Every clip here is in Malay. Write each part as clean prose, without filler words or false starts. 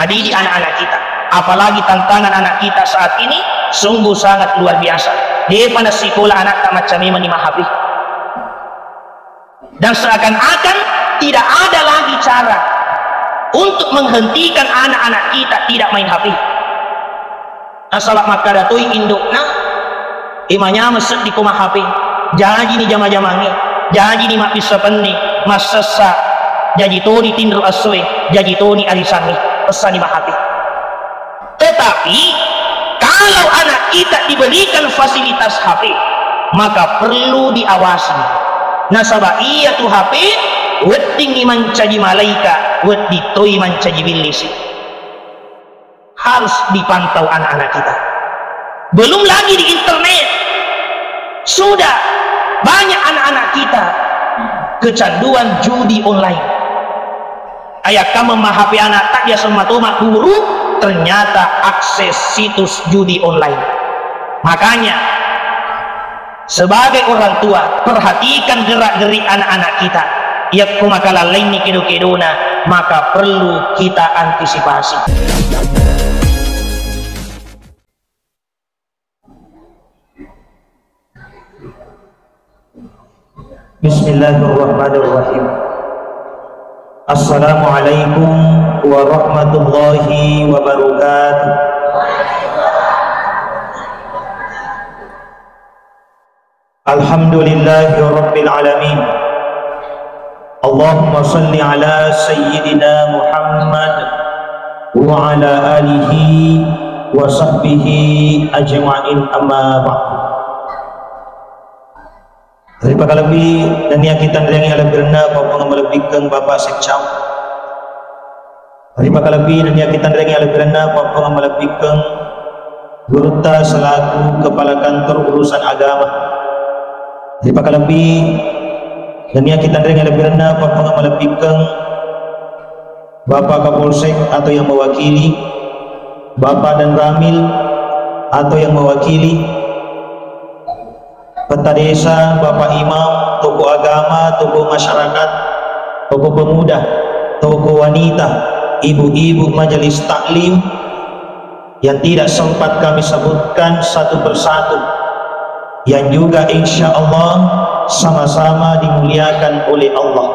Hadirin anak-anak kita, apalagi tantangan anak kita saat ini sungguh sangat luar biasa. Dia pada sekolah anak tak macam ini menimah habis, dan seakan-akan tidak ada lagi cara untuk menghentikan anak-anak kita tidak main HP. Asalak maka datui indukna imanya mesed di koma HP janji ni jama-jamangi, janji ni mak bisa pening mas sesak, janji tu ni tindu aswe, janji tu ni arisangi pesan di HP. Tetapi kalau anak kita diberikan fasilitas HP, maka perlu diawasi. Nasabah iya tu HP wedding iman caji malaika, weddi toi iman caji bilisi. Harus dipantau anak-anak kita. Belum lagi di internet, sudah banyak anak-anak kita kecanduan judi online. Ayah kamu HP anak tak dia semua guru, ternyata akses situs judi online. Makanya sebagai orang tua, perhatikan gerak-gerik anak-anak kita. Ya kumakala lain ni kedo-kedona, maka perlu kita antisipasi. Bismillahirrahmanirrahim. Assalamualaikum warahmatullahi wabarakatuh. Alhamdulillahi rabbil alamin. Allahumma salli ala sayyidina Muhammad wa ala alihi wa sahbihi ajma'in, amma ba'd. Terima kasih dan yang kita dengar yang lebih rendah Bapak melebihkan Bapak Sekcam. Terima kasih dan yang kita dengar yang lebih rendah Bapak melebihkan Gurta selaku Kepala Kantor Urusan Agama. Terima kasih dan yang kita dengar yang lebih rendah Bapak melebihkan Bapak Kapolsek atau yang mewakili, Bapak dan Ramil atau yang mewakili Peta Desa, Bapak Imam, tokoh agama, tokoh masyarakat, tokoh pemuda, tokoh wanita, ibu-ibu majelis taklim yang tidak sempat kami sebutkan satu persatu, yang juga insya Allah sama-sama dimuliakan oleh Allah.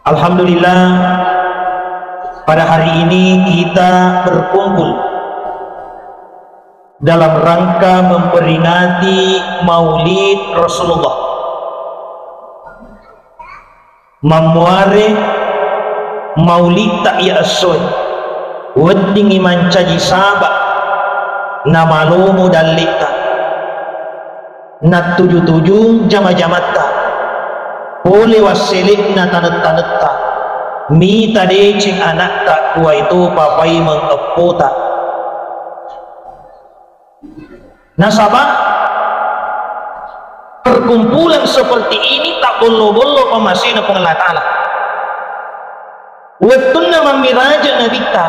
Alhamdulillah, pada hari ini kita berkumpul dalam rangka memperingati Maulid Rasulullah, memuare Maulid tak ya asoy wedding iman caji sabak nama lomo dalita na tujuh jama-jamata boleh waselik na tanet-taneta mita decing anak tak kuah itu papai mengepota. Nasabah perkumpulan seperti ini tak bolo-bolo pemasina pengelah ta'ala. Waktuna memiraja nabita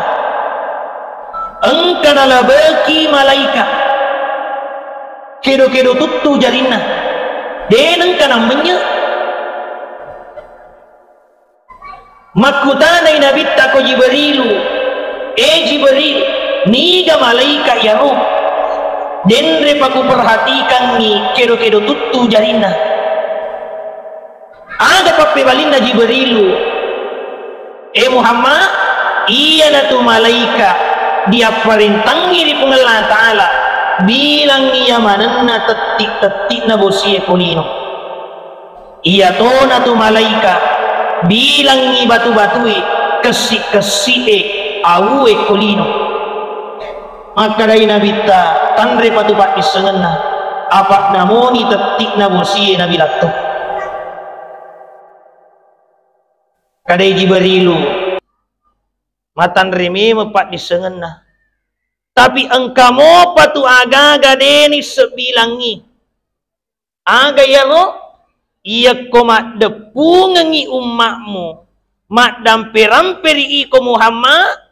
engkau adalah baki malaikat kedo-kedo tutu jarina dan engkau namanya makutanai nabita ko Jibrilu Jibril niga malaikat ya roh denre paku perhatikan ni kedo-kedo tutu jarina ada pape balinda Jibrilu Muhammad iya na tu malaika dia perintangi di pengelah ta'ala bilang iya manenna tetik-tetik na bosie kulino iya to na tu malaika bilang ni batu-batui kesik-kesik awe kulino. Maka dari nabita tandre patupat disengena apa namoni tetik na bosie nabi lato kadai Jibrilu matandre me mepat disengena tapi engkamo patu aga-aga deni sebilangi aga ya lo iya ko mak depungengi umakmu mak damper-amperi iko Muhammad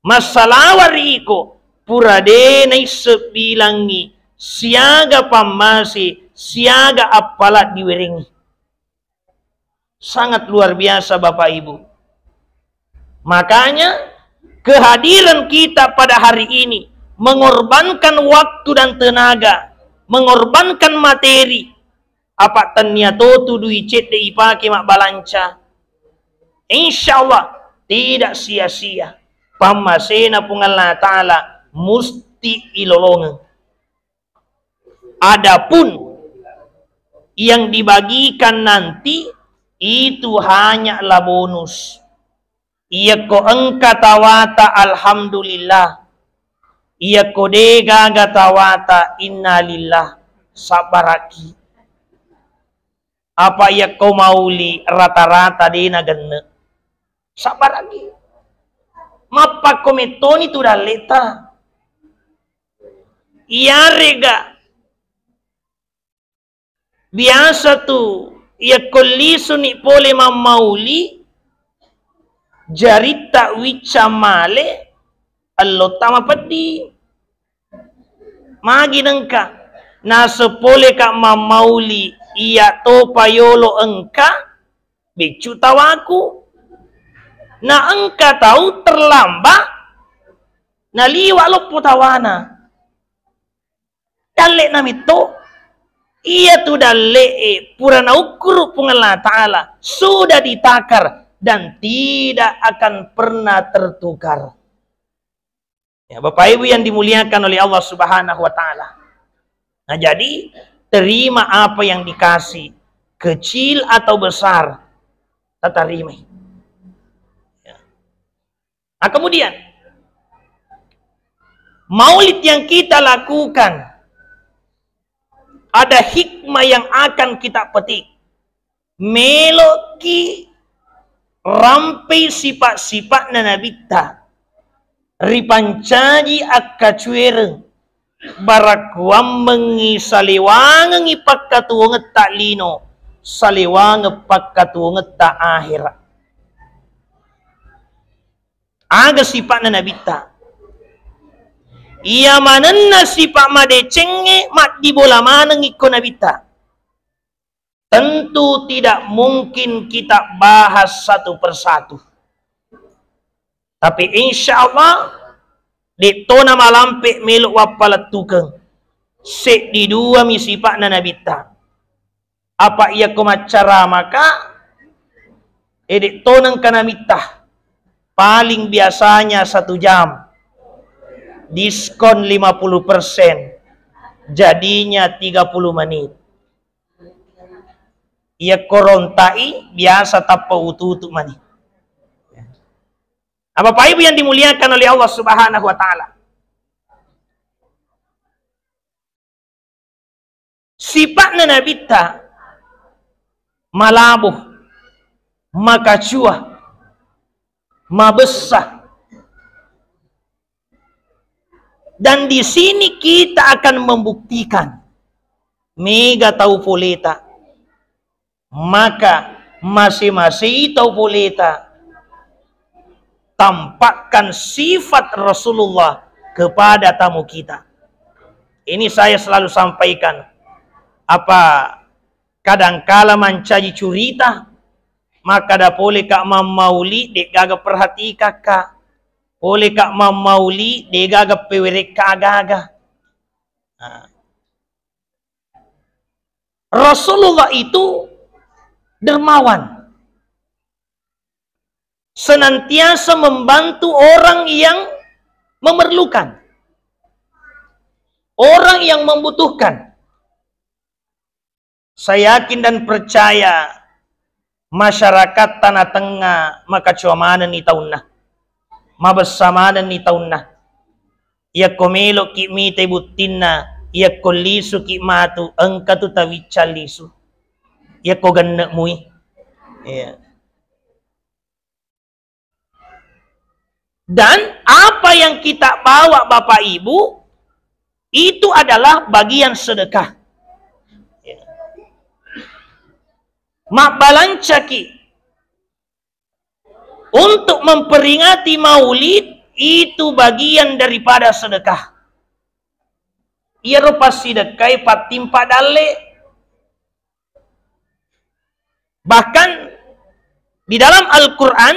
masalawari iko pura denai sebilangi siaga pamasi siaga apalat diweringi. Sangat luar biasa Bapak Ibu. Makanya kehadiran kita pada hari ini mengorbankan waktu dan tenaga, mengorbankan materi. Apa tanya tu duit cet dipakai mak balanca. Insyaallah tidak sia-sia. Pamasena pun Allah Ta'ala musti ilolong. Adapun yang dibagikan nanti itu hanyalah bonus. Ia ko engka tawata alhamdulillah. Ia ko dega tawata innalillah sabaraki. Apa ia ko mauli rata-rata dina genne. Sabaraki. Mapa kometoni tu dah leta. Ia rega. Biasa tu ia kolisu ni pole mamauli jarita wicamale allo tama pedi magi nengka na sepole ka mamauli ia to payolo engka bicu tawaku na engka tahu terlambat na liwa lo putawana dalek namito ia tu dalek purana ukur pungalah Ta'ala sudah ditakar dan tidak akan pernah tertukar. Ya, Bapak Ibu yang dimuliakan oleh Allah Subhanahu wa Ta'ala. Nah, jadi terima apa yang dikasih, kecil atau besar, kita terima. Ya. Nah, kemudian maulid yang kita lakukan ada hikmah yang akan kita petik. Meloki rampai sifat-sifat nanabita. Ripancaji akka cuereng. Barakuam mengi saliwangang ipakatuanget tak lino. Saliwangang pakatuanget tak akhirat. Aga sifat nanabita. Ia manenna sifat madecenge mak di bola mana ngikon nabita. Tentu tidak mungkin kita bahas satu persatu. Tapi insya Allah di tona malampe meluk wapalat tukeng. Sek di dua mi sifat nabita. Apa ia kumacara maka edek tonang kanamita paling biasanya 1 jam. Diskon 50%. Jadinya 30 menit. Ia korontai biasa tapa utu-utu mani. Bapak Ibu yang dimuliakan oleh Allah Subhanahu wa Ta'ala. Sifatnya nabita malabuh, makacuah, mabesah. Dan di sini kita akan membuktikan mega tahu poleta. Maka masing-masing tahu poleta tampakkan sifat Rasulullah kepada tamu kita. Ini saya selalu sampaikan. Apa kadangkala mencaji curita maka dah boleh kak mamauli dek gaga perhati kakak. Oleh kak mamauli degaga pewerek kagaga. Rasulullah itu dermawan. Senantiasa membantu orang yang memerlukan. Orang yang membutuhkan. Saya yakin dan percaya masyarakat Tanah Tengah maka cuamanan ni tahun mabasamanan ni tahun na. Ia komelo ki mite butinna. Ia kolisu ki matu. Engka tu tawicalisu. Ia ko ganna mui. Iya. Dan apa yang kita bawa Bapak Ibu. Itu adalah bagian sedekah. Iya. Mak balancaki. Untuk memperingati maulid itu bagian daripada sedekah. Ia rupa sedekah patimpa dale. Bahkan di dalam Al-Quran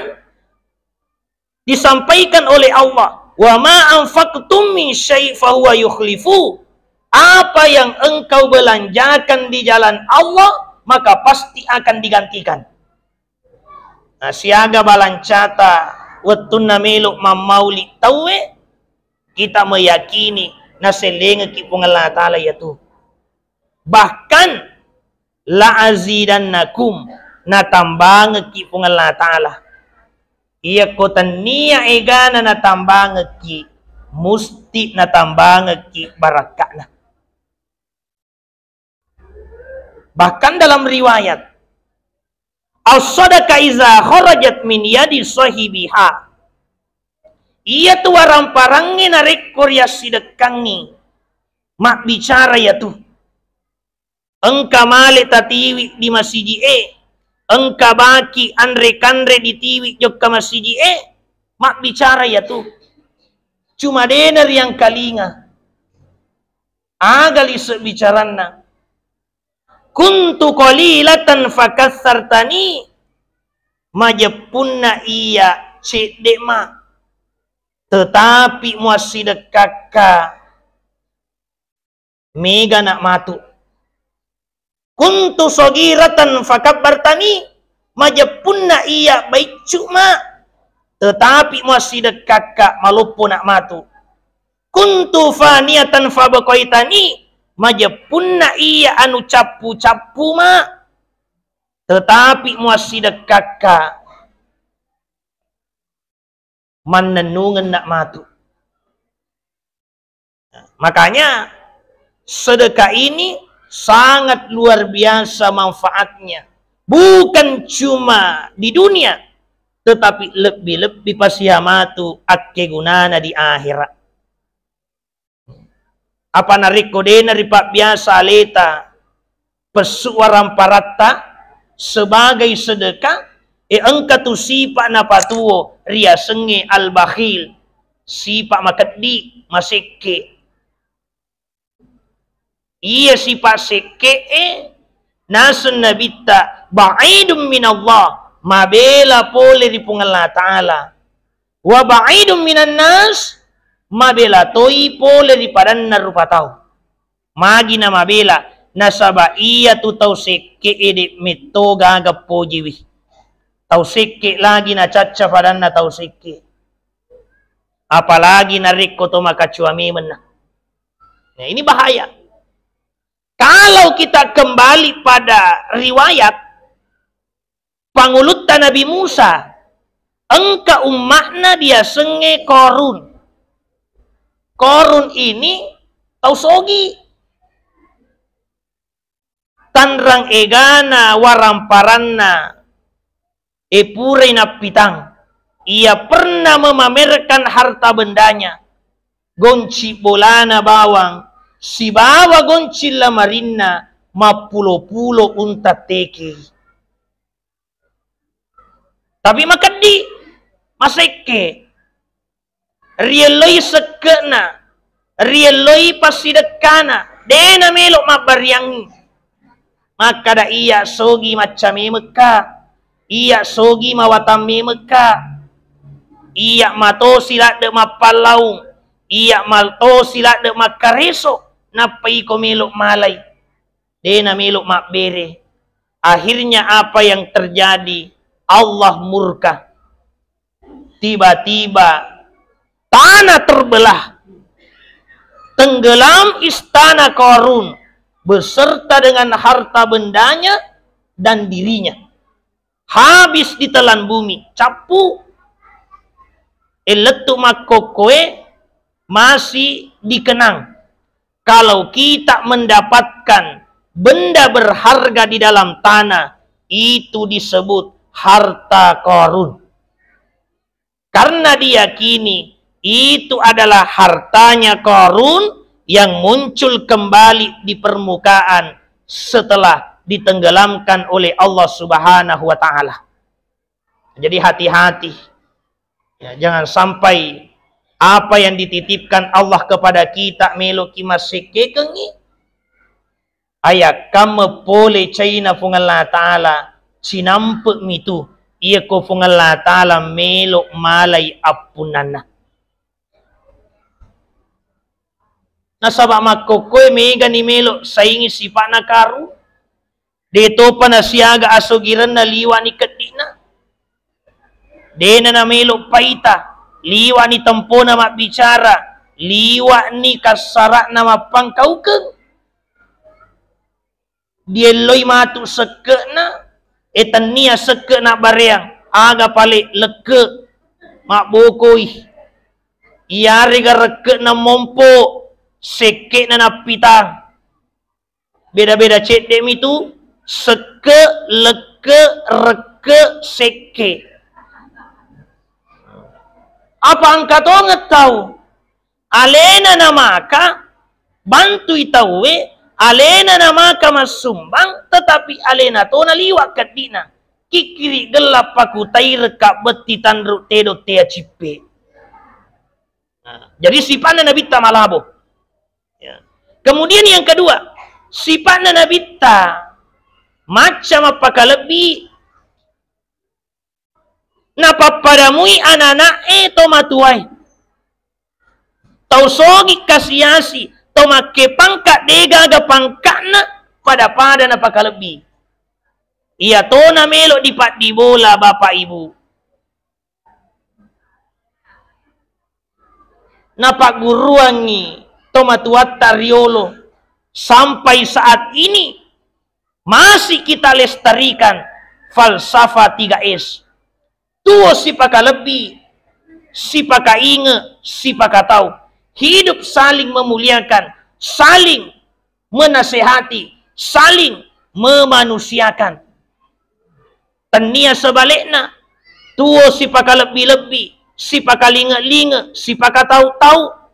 Disampaikan oleh Allah, wa ma anfaqtum min syai' fa huwa yukhlifu. Apa yang engkau belanjakan di jalan Allah, maka pasti akan digantikan. Nah, siaga balancata wettuna meluk mamauli tawe, kita meyakini na selenge ki pung Allah Ta'ala yaitu. Bahkan la azidannakum, na tambang ki pung Allah Ta'ala. Iya kota niya egana na tambang ki, musti na tambang ki barakana. Bahkan dalam riwayat, as-sadaqah iza kharajat min yadi sahibiha. Iya tu warang parangin na rekor ya sidekangi. Mak bicara ya tu. Engka male tatiwi di masjid engka baki andre kandre di tiwi jok ke masjid mak bicara ya tu. Cuma denar yang kalinga. Agali sebicarana. Kuntu qalilatan fakassartani, majepunna iya cedek ma, tetapi muasidek kakak mega nak matu. Kuntu sogiratan fakabbartani, majepunna iya baik cuma, tetapi muasidek kakak malupu nak matu. Kuntu faniatan fabaqaitani, majepunna iya anu capu-capu ma, tetapi muasidek kakak menenungan nak matu. Makanya sedekah ini sangat luar biasa manfaatnya. Bukan cuma di dunia, tetapi lebih-lebih pasihamatu akke gunana di akhirat. Apa nariko dena ripak biasa leta pesuaran parata sebagai sedekah engka tu sipak na patuo ria senge al-bakhil, sipak makaddi maseke. Iya sipak seke nasun nabita ba'idum minallah, mabela pole di Allah Ta'ala, wa ba'idum minan nas, mabela toi pole di padanna rupa tau. Magi na mabela nasaba iya tu tau seke ede meto gagap po jiwi. Tau seke lagi na caca padanna tau seke. Apalagi na reko to makacuami mena. Nah, ini bahaya. Kalau kita kembali pada riwayat pangulutan Nabi Musa, engka ummahna dia senge Korun. Korun ini tau sogi. Tanrang egana waramparanna epure napitang. Ia pernah memamerkan harta bendanya. Gonci bolana bawang, si bawa gonci lamarinna, mapulo-pulo unta teke. Tapi makadi, maseke. Rieloi sekena, rieloi pasidekana, dena melok mabariangi. Maka da iya sogi macam meka, iya sogi mawatami meka, iya mato silat de mapalaung, iya malto silat de makareso, napai ko melok malai, dena melok makbere. Akhirnya apa yang terjadi? Allah murka. Tiba-tiba tanah terbelah, tenggelam istana Korun beserta dengan harta bendanya dan dirinya, habis ditelan bumi, capu. Eletu makokoe masih dikenang. Kalau kita mendapatkan benda berharga di dalam tanah, itu disebut harta Korun, karena diyakini itu adalah hartanya Korun yang muncul kembali di permukaan setelah ditenggelamkan oleh Allah Subhanahu wa Ta'ala. Jadi hati-hati, ya, jangan sampai apa yang dititipkan Allah kepada kita meloki maseke kengi. Ayak kamu pole China pung Allah Ta'ala sinampe mitu Ia ko fung Allah Ta'ala melok malay apunana. Nasabak makokoy mega ni melok saingi sifat na karu. Dito pa na siyaga asugiran na liwa ni kadina. Dena na melok paita. Liwa ni tempo na mabicara. Liwa ni kasara na mapangkaukeng. Dia loy matu seke na. Etan niya seke na bareang. Aga palik leke. Mak bokoy. Iyari ka reke na mompo. Seke na napitang. Beda-beda cek dem itu. Seke, leke, reke, seke. Apa angka tonget tahu? Alena namaka. Bantu itawe. Alena namaka masumbang. Tetapi alena to naliwak kadina. Kikiri gelap paku tair kak beti tandruk tedo tea cipe. Jadi sifatnya Nabi ta malabo. Kemudian yang kedua, sifatnya Nabi ta macam apakah lebih napa padamui anak-anak to matuai tau sogi kasiasi to make pangkat dega ga pangkatna pada apakah lebih ia to na melok dipat di bola bapak ibu napa guruangi tomatuat tariolo sampai saat ini masih kita lestarikan falsafah 3S. Tuo sipaka lebih, sipaka inge, sipaka tahu. Hidup saling memuliakan, saling menasehati, saling memanusiakan. Tenia sebaliknya, tuo sipaka lebih-lebih, sipaka linge-linge, sipaka tahu-tahu.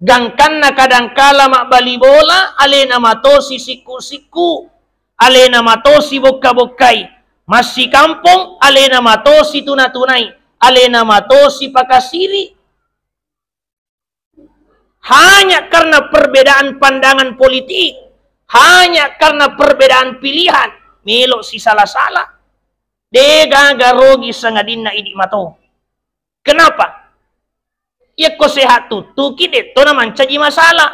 Gangkan na kadangkala mak bali bola, alena matosi siku-siku, alena matosi boka-bokai, masih kampung, alena matosi tuna-tunai, alena matosi pakasiri. Hanya karena perbedaan pandangan politik, hanya karena perbedaan pilihan, melok si salah-salah. Dega garogi sangadin na idik mato. Kenapa? Ia ko sehat tutu kide to naman caji masalah.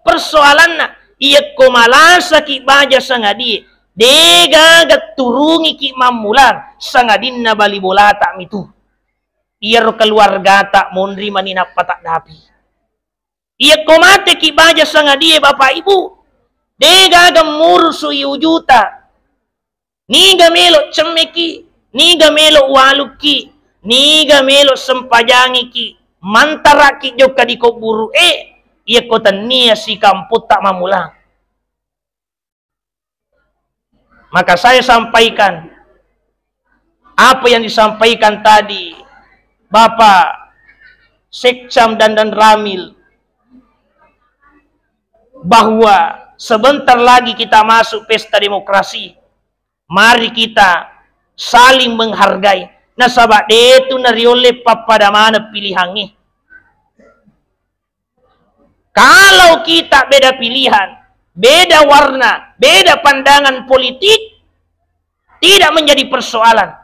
Persoalan na ia ko malasa ki baja sangadi. Dega gaturungi ki mamulang sangadin na bali bola tak mitu. Ia ro keluarga tak mondri manina patak dapi. Ia ko mate ki baja sangadi bapak ibu. Dega gemur su juta. Niga melo cemeki, niga melo waluki, niga melo sempajangi ki. Mantara ki joka di kuburu ia kota nia si kamput tak mamulang. Maka saya sampaikan apa yang disampaikan tadi Bapak Sekcam dan Ramil bahwa sebentar lagi kita masuk pesta demokrasi. Mari kita saling menghargai. Nasabak itu nariole pada mana pilihannya. Kalau kita beda pilihan, beda warna, beda pandangan politik, tidak menjadi persoalan.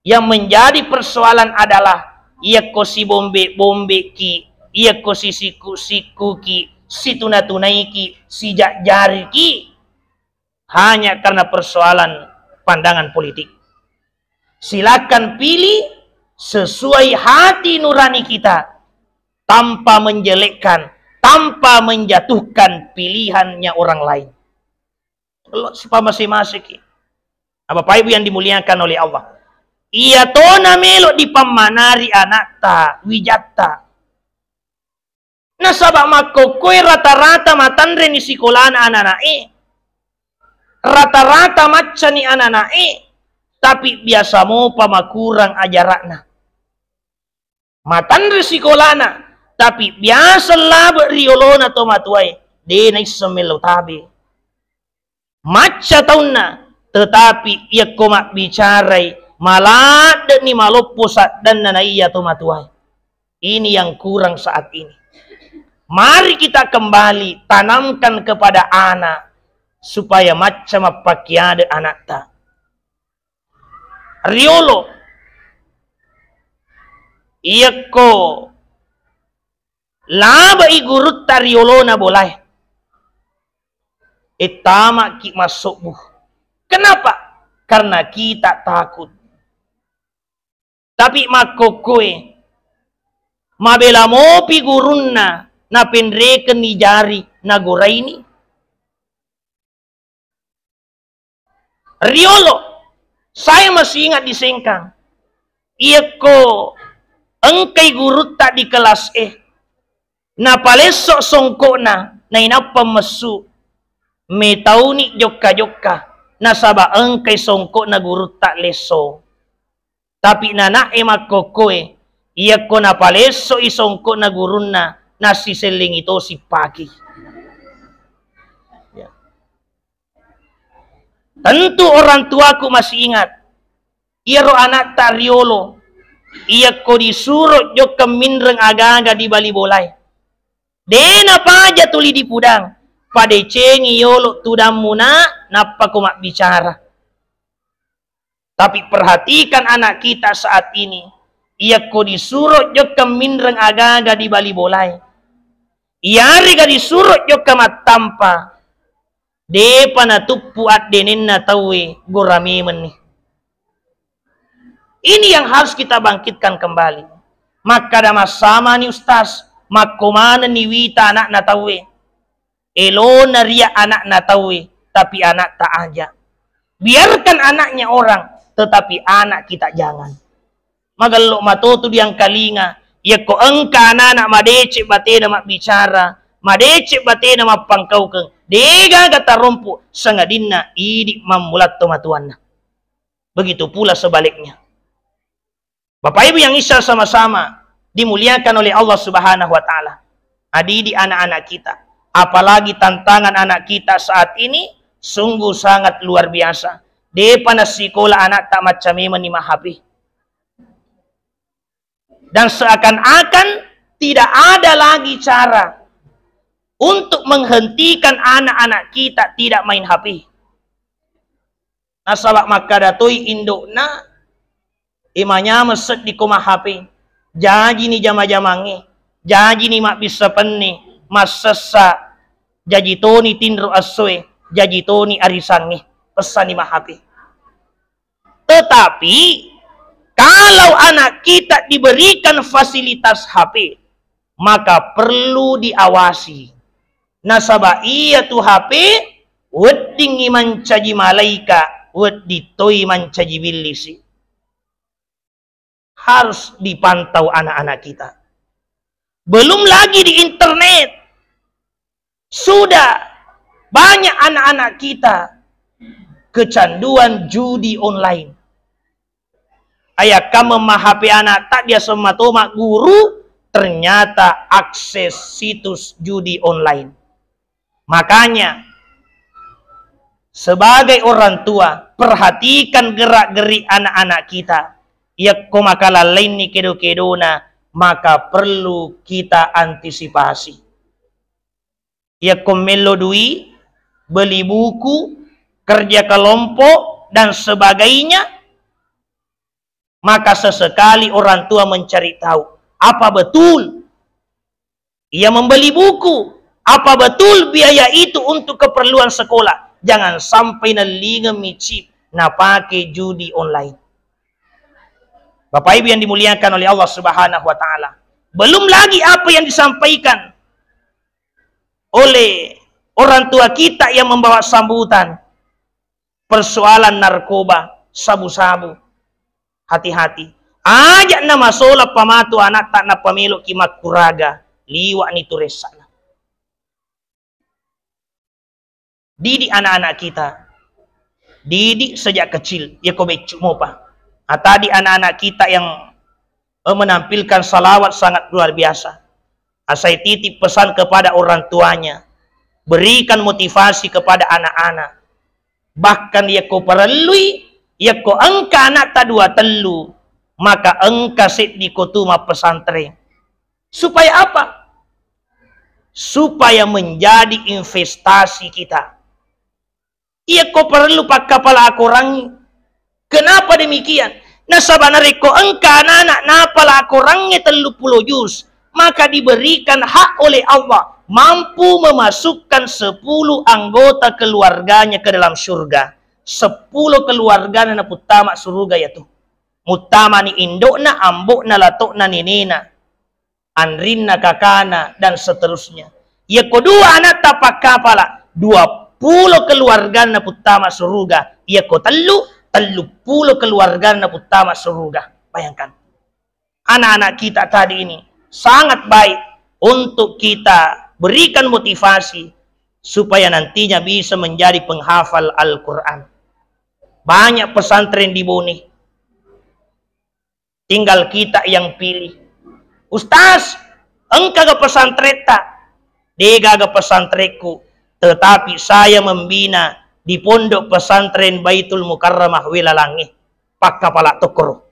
Yang menjadi persoalan adalah ia kosi bombe ki, ia kosi siku ki, si tuna-tunai ki, si jari ki, hanya karena persoalan pandangan politik. Silakan pilih sesuai hati nurani kita tanpa menjelekkan, tanpa menjatuhkan pilihannya orang lain. Kalau siapa masing-masing, Bapak Ibu yang dimuliakan oleh Allah, ia tona melok di pamanari anakta wijata. Nasabak makokoi rata-rata matandre ni sikolan anak-anak rata-rata maca ni anak-anak tapi biasa mo pamakurang ajarakna. Matan resikolana, tapi biasa labe riolona to matuai. Denai semelo tabi. Maca taunna, tetapi ia komak bicarai malad ni malopusat dan nanaiya to matuai. Ini yang kurang saat ini. Mari kita kembali tanamkan kepada anak supaya macam apa kiade anak ta. riolo iya ko laba igurut ta riolo na bolay itama ki masuk buh. Kenapa? Karena kita takut. Tapi makokoe mabela mo pigurunna na penreken ni jari na goray ni riolo. Saya masih ingat di Sengkang. Iya ko engkay gurut tak di kelas na palesok songko na inapa masu me tauni jokka na saba engkay songko na gurut tak leso. Tapi nana makokoe iya ko na paleso isongko na gurun na si seling itu si pagi. Ya. Tentu orang tuaku masih ingat. Iya ro anak tariolo. Iya ko disuruh jo keminreng aga-aga di bali bolai. Dena paja tuli di pudang. Pada cengi yolo tudang muna napa ko mak bicara. Tapi perhatikan anak kita saat ini. Iya ko disuruh jo keminreng aga-aga di bali bolai. Iya riga disuruh jo kemat tampa. Depa na tupu at denen na tawe gorame nih. Ini yang harus kita bangkitkan kembali. Maka dama sama ni ustaz, makomana ni wita anak na tawe. Elo na ria anak na tawe, tapi anak tak aja. Biarkan anaknya orang, tetapi anak kita jangan. Magalok matoto diang kalinga, ya ko engka anak madece bate na bicara, madece bate na mapangkau keng. Dega kata rompu sangadinna idi mamulat tomatuanna. Begitu pula sebaliknya. Bapak Ibu yang isya sama-sama dimuliakan oleh Allah Subhanahu wa taala. Adik anak-anak kita, apalagi tantangan anak kita saat ini sungguh sangat luar biasa. Depa na sekolah anak tak macam ni mahapi. Dan seakan-akan tidak ada lagi cara untuk menghentikan anak-anak kita tidak main HP. Nasalak makadatoi indokna imanya meset di koma HP. Jaji ni jama-jamangi. Jaji ni mak bisa penni. Masasa. Jaji toni tinro aswe. Jaji toni arisangi. Pesan ni mak HP. Tetapi kalau anak kita diberikan fasilitas HP, maka perlu diawasi. Nasaba iya tu HP wedding mancaji malaika weddi toy mancaji billisi. Harus dipantau anak-anak kita. Belum lagi di internet. Sudah banyak anak-anak kita kecanduan judi online. Ayah kamu mahapi anak tak dia sematoma guru ternyata akses situs judi online. Makanya sebagai orang tua perhatikan gerak-gerik anak-anak kita. Ya komakala lain ni kedo-kedona maka perlu kita antisipasi. Ya komelo dui, beli buku, kerja kelompok dan sebagainya. Maka sesekali orang tua mencari tahu apa betul ia membeli buku, apa betul biaya itu untuk keperluan sekolah. Jangan sampai nalinga micip na pakai judi online. Bapak Ibu yang dimuliakan oleh Allah Subhanahu wa taala. Belum lagi apa yang disampaikan oleh orang tua kita yang membawa sambutan. Persoalan narkoba, sabu-sabu. Hati-hati. Ajak nama sola pamatu anak tak na pamelo kimak kuraga. Liwa ni turesana. Didik anak-anak kita. Didik sejak kecil. Ya ko becuk mo pa. Tadi anak-anak kita yang menampilkan salawat sangat luar biasa. Saya titip pesan kepada orang tuanya. Berikan motivasi kepada anak-anak. Bahkan ya ko perlui, ya ko engka anak ta dua telu, maka engka sit di kotuma pesantren. Supaya apa? Supaya menjadi investasi kita. Ia ko perlu pak kepala akurangi. Kenapa demikian? Nasabana reko engka anak napala korangnya 30 juz, maka diberikan hak oleh Allah mampu memasukkan 10 anggota keluarganya ke dalam surga. 10 keluarga na putama surga yaitu mutama ni indokna, ambokna, latokna, nenena, anrinna, kakana, dan seterusnya. Ya kedua anak tapak kapala 20 keluarga na putama surga. Ya ko 30 keluarga na putama surga. Bayangkan, anak-anak kita tadi ini sangat baik untuk kita berikan motivasi supaya nantinya bisa menjadi penghafal Al-Quran. Banyak pesantren di Bone, tinggal kita yang pilih. Ustaz, engkau ke pesantren tak? Dega ke pesantrenku, tetapi saya membina di pondok pesantren Baitul Mukarramah Wilalangi, Pak Kepala Tokoro.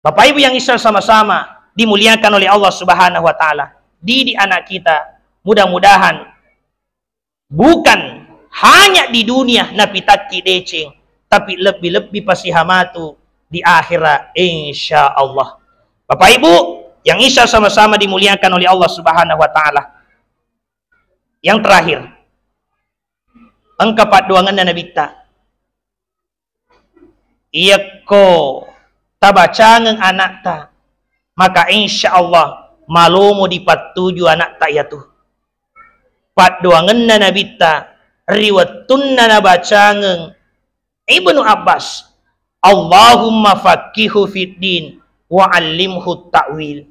Bapak Ibu yang Islam sama-sama dimuliakan oleh Allah Subhanahu wa taala. Didik anak kita, mudah-mudahan bukan hanya di dunia napi taki decing, tapi lebih-lebih pasihamatu di akhirat insyaallah. Bapak Ibu yang Islam sama-sama dimuliakan oleh Allah Subhanahu wa taala. Yang terakhir, engka paduangan na nabita. Iya ko tabacangan anak ta, maka insyaallah malumo dipatuju anak ta yatu. Paduangan na nabita riwatun na bacangan Ibnu Abbas, Allahumma faqihu fid din wa 'allimhu ta'wil.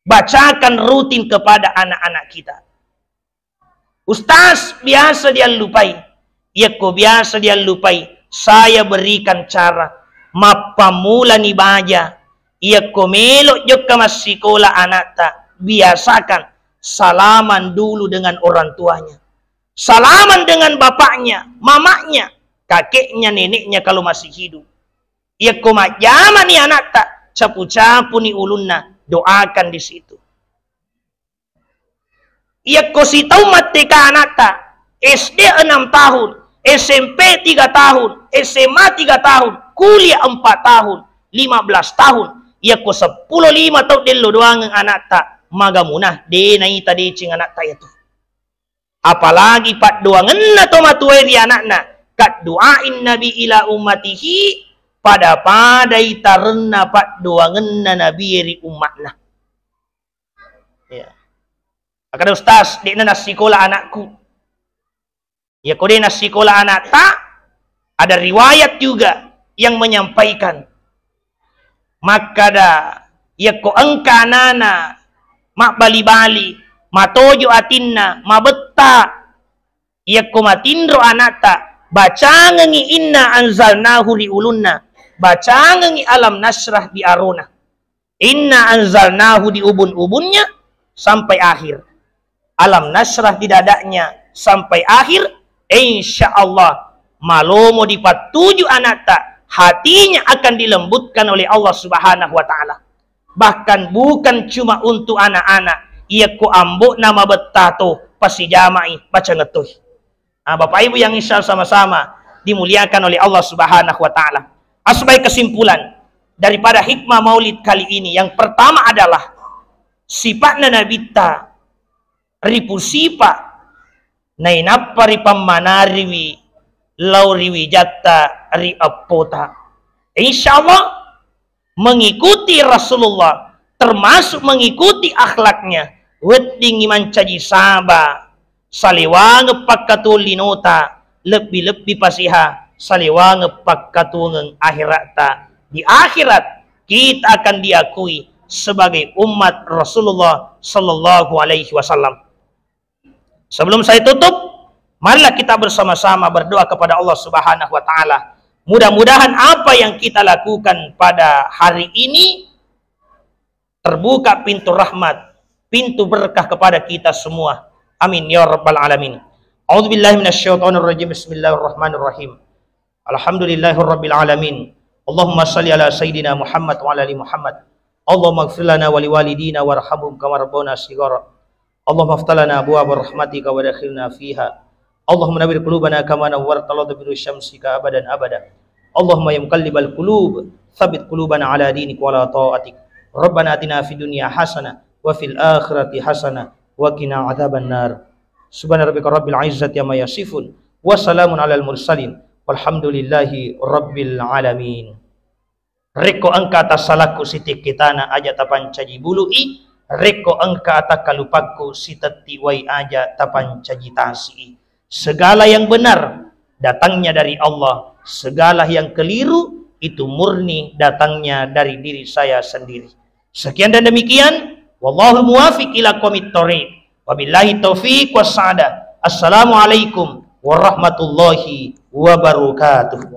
Bacakan rutin kepada anak-anak kita. Ustaz, biasa dia lupai. Ya ko biasa dia lupai. Saya berikan cara mapamula ni baja. Ya ko melok jok ke masikola anak ta. Biasakan salaman dulu dengan orang tuanya. Salaman dengan bapaknya, mamanya, kakeknya, neneknya kalau masih hidup. Ya ko majama ni anak ta. Capu-capu ni ulunna. Doakan di situ. Ia kosi tahu mati ka anak ta, SD 6 tahun, SMP 3 tahun, SMA 3 tahun, kuliah 4 tahun, 15 tahun. Ia ko 10 5 tahun delo doang anak ta, magamunah de nai tadi cing anak ta itu. Apalagi pat doangan na to matueri anak-anak, kat doain Nabi ila ummatihi pada padai tarenna pat doangan na Nabi ri umatna. Ya. Akan Ustaz, di na sekolah anakku. Ya kode na sekolah anak tak, ada riwayat juga yang menyampaikan. Maka da, ya ko engka nana, mak bali-bali, matojo atinna, mabetta, ya ko matindro anak tak, bacangengi inna anzalnahu li ulunna, bacangengi alam nasrah di aruna. Inna anzalnahu di ubun-ubunnya sampai akhir. Alam nasrah di dadanya sampai akhir, insyaallah malomo dipatuju anak tak, hatinya akan dilembutkan oleh Allah Subhanahu wa taala. Bahkan bukan cuma untuk anak-anak, ia ko ambok nama betato pasi jamai baca ngetuh. Nah, Bapak Ibu yang insya sama-sama dimuliakan oleh Allah Subhanahu wa taala. Sebagai kesimpulan daripada hikmah Maulid kali ini, yang pertama adalah sifatna nabita ripu sipa nainapa ripamanariwi lauriwi jatta ri apota. Insyaallah mengikuti Rasulullah termasuk mengikuti akhlaknya, wedding mancaji saba saliwang pakkatulinota lebih-lebih pasiha saliwang pakkatungeng akhirat ta. Di akhirat kita akan diakui sebagai umat Rasulullah sallallahu alaihi wasallam. Sebelum saya tutup, marilah kita bersama-sama berdoa kepada Allah Subhanahu wa taala. Mudah-mudahan apa yang kita lakukan pada hari ini terbuka pintu rahmat, pintu berkah kepada kita semua. Amin ya rabbal alamin. A'udzubillahi minasyaitonir rajim. Bismillahirrahmanirrahim. Alhamdulillahirabbil alamin. Allahumma shalli ala sayidina Muhammad wa ala ali Muhammad. Allahumma ighfir lana wa liwalidina warhamhum kama rabbana shighara. Allahumma iftah lana abwaaba rahmatika wa dakhilna fiha. Allahumma nawwir qulubana kama nawwarta al-ardha bi syamsika abadan abada. Allahumma ya muqallibal qulub tsabbit qulubana ala dinik wa ala ta'atik. Rabbana atina fid dunya hasanah wa fil akhirati hasanah wa qina adzabannar. Subhana rabbika rabbil izzati amma yasifun wa salamun alal mursalin walhamdulillahi rabbil alamin. Reko angka atas salahku sitik kitana aja tapan caji bului, reko angka atas kalupaku siteti wai aja tapan caji tasi. Segala yang benar datangnya dari Allah, segala yang keliru itu murni datangnya dari diri saya sendiri. Sekian dan demikian, wallahu muwafiq ila aqwamit thoriq. Wabillahi taufiq wassa'adah. Assalamualaikum warahmatullahi wabarakatuh.